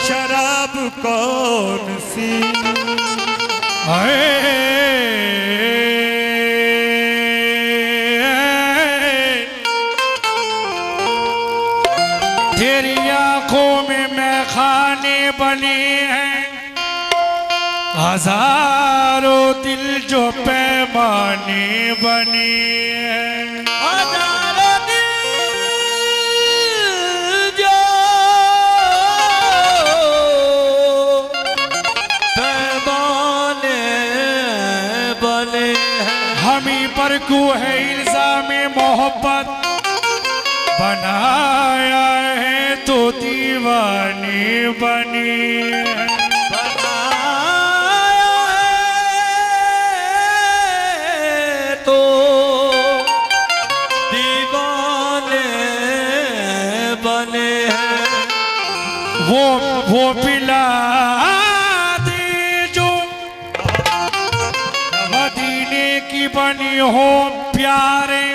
शराब कौन सी तेरी आंखों में मैं खाने बने हैं, हजारों दिल जो पैमाने बने हैं, हजारों दिल जो पैमाने बने हैं। हम ही पर को है इल्जाम मोहब्बत, बनाया है तो दीवाने बने हैं। वो पिला दे जो मदीने की बनी हो प्यारे,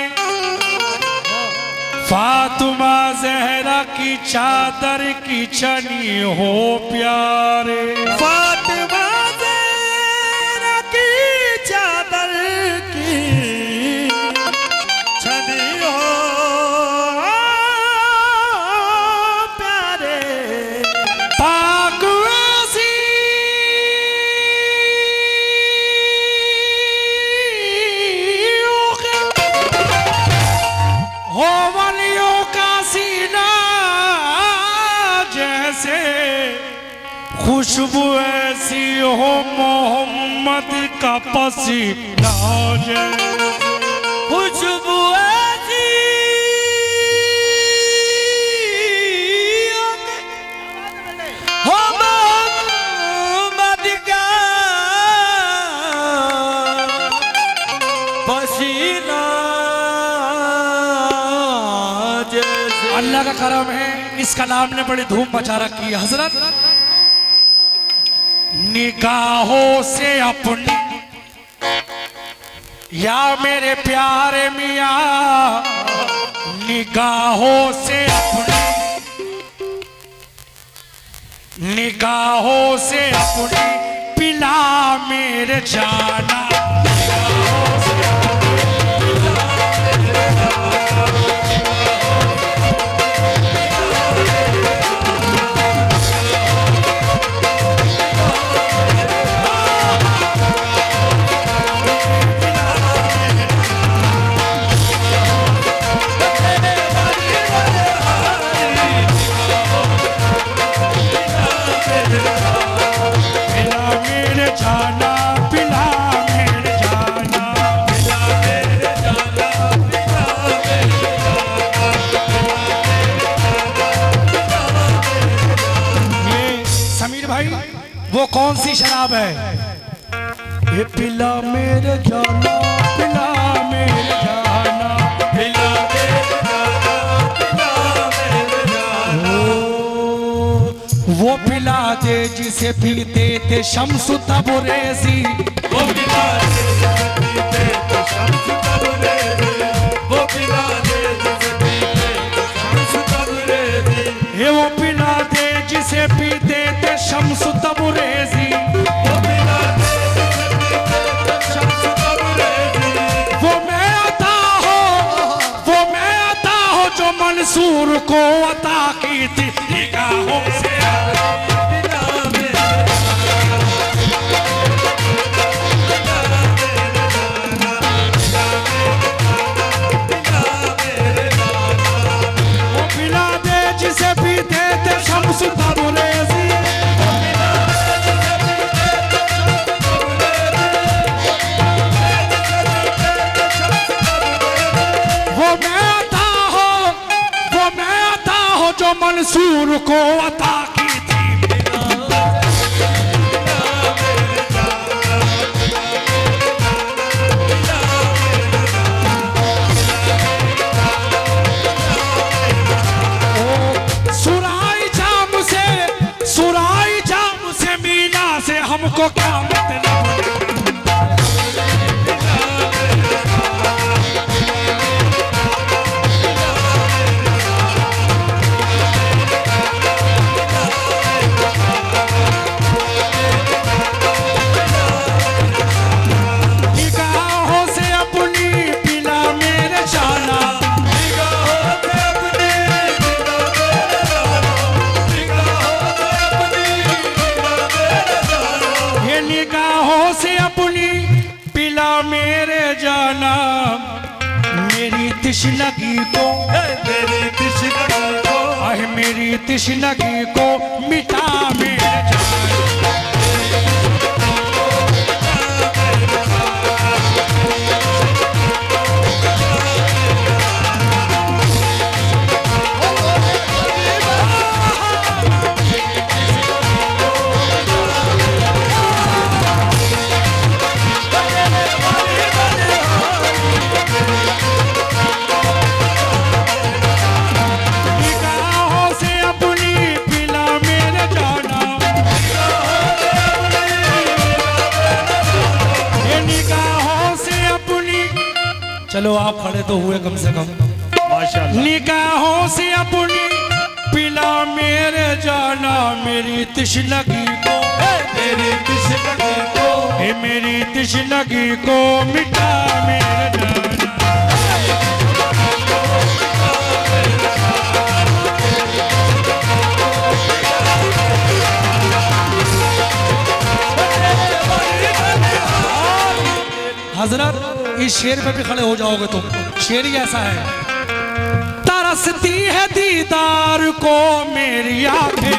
फातिमा ज़हरा की चादर की छनी हो प्यारे, फातिमा ज़हरा की चादर की छनी हो खुशबू ऐसी हो मोहम्मद का पसीना, खुशबू ऐसी हो मोहम्मद का पसीना जैसे। अल्लाह का करम है, इसका नाम ने बड़ी धूम मचा रखी है। हजरत निगाहों से अपनी, या मेरे प्यारे मियाँ, निगाहों से अपनी, निगाहों से अपनी पिला मेरे जाना, वो कौन सी शराब है? ये पिला मेरे जाना, पिला मेरे जाना, पिला मेरे जाना, पिला मेरे जाना। वो पिला दे जिसे पीते थे शम्सु तबरेज़ी, वो पिला दे जिसे पीते थे शम्सु तबरेज़ी, वो पिला दे जिसे पीते थे शम्सु तबरेज़ी, ये वो पिला दे जिसे पीते थे शम्सु तबरेज़ी, वो पिला दे जिसे पीते थे शम्सु तबरेज़ी। वो मैं अता हो जो मंसूर को अता की थी निगाहों से। मंसूर को अता की थी सुराई जाम से मीना से हमको क्या मतलब। ये निगाहों से अपनी पिला मेरे जाना मेरी तिश्नगी को, मेरी तिश्नगी को, आह मेरी तिश्नगी को मिटा मेरे जाना। चलो आप खड़े तो हुए कम से कम, माशाल्लाह। निगाहों से अपनी पिला मेरे जाना मेरी तिश्नगी को, मेरी तिश्नगी को, मेरी तिश्नगी को मिटा मेरे जाना। हजरत इस शेर पे भी खड़े हो जाओगे तुम, शेर ही ऐसा है। तरसती है दीदार को मेरी आंखें,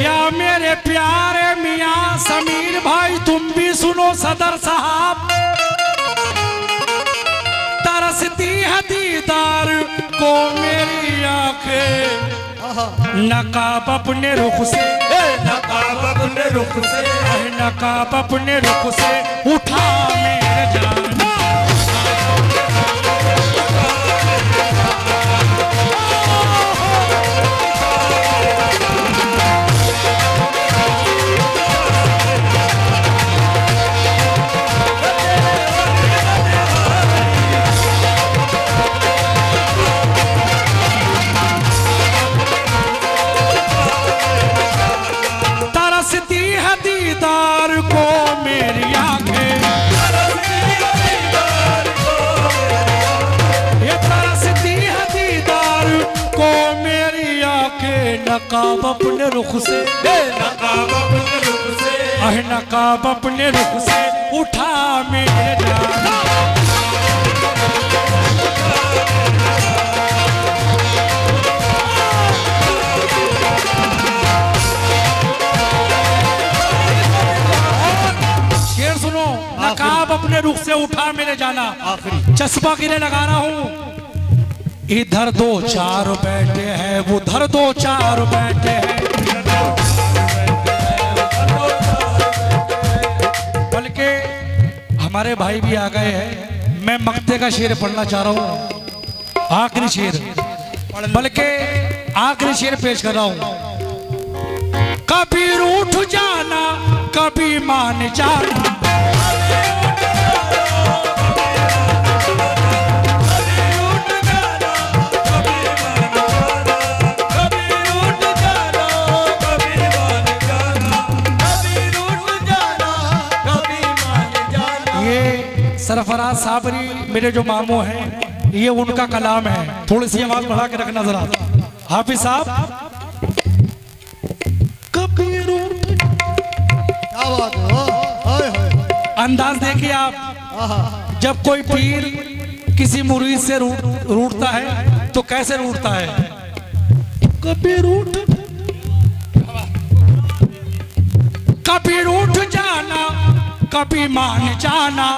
या मेरे प्यारे मियां समीर भाई तुम भी सुनो सदर साहब। तरसती है दीदार को मेरी आंखें, नकाब अपने रुख से, नकाब अपने रुख से, नकाब अपने रुख से उठा मेरे जाना। दीदार को मेरी आंखें, ये तरसती है दीदार को मेरी आंखें, नकाब अपने रुख से, नकाब अपने रुख से, नकाब अपने रुख से उठा मेरे जाना। नकाब अपने रुख से उठा मेरे जाना। आखिरी चस्पा किने लगा रहा हूं, इधर दो चार बैठे हैं उधर दो चार बैठे हैं, बल्कि हमारे भाई भी आ गए हैं। मैं मक्ते का शेर पढ़ना चाह रहा हूं, आखिरी शेर, बल्कि आखिरी शेर पेश कर रहा हूं। कभी रूठ जाना कभी मान जाना, सरफराज साबरी मेरे जो मामू हैं, ये उनका कलाम है। थोड़ी सी आवाज बढ़ा के रखना जरा हाफिज साहब। अंदाज देखिए आप, जब कोई पीर किसी मुरीद से रूठता है तो कैसे रूठता है। कभी रूठ जाना कभी मान जाना,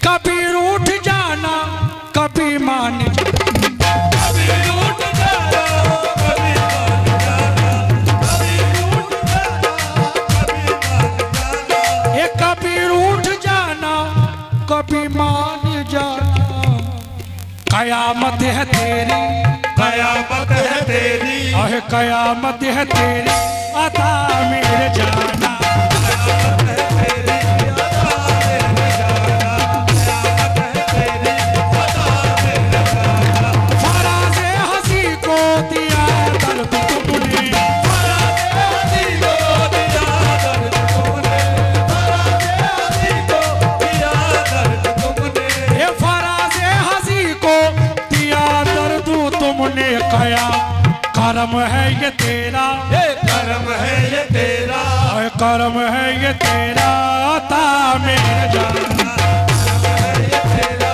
कभी रूठ जाना कभी मान कभी रूठ जाना कभी मान जाना। कयामत है तेरी, कयामत है तेरी, अहे कयामत है तेरी अता मेरे जाना। कर्म है ये तेरा, ये कर्म है ये तेरा, और कर्म है ये तेरा ता मेरा जान। कर्म है ये तेरा,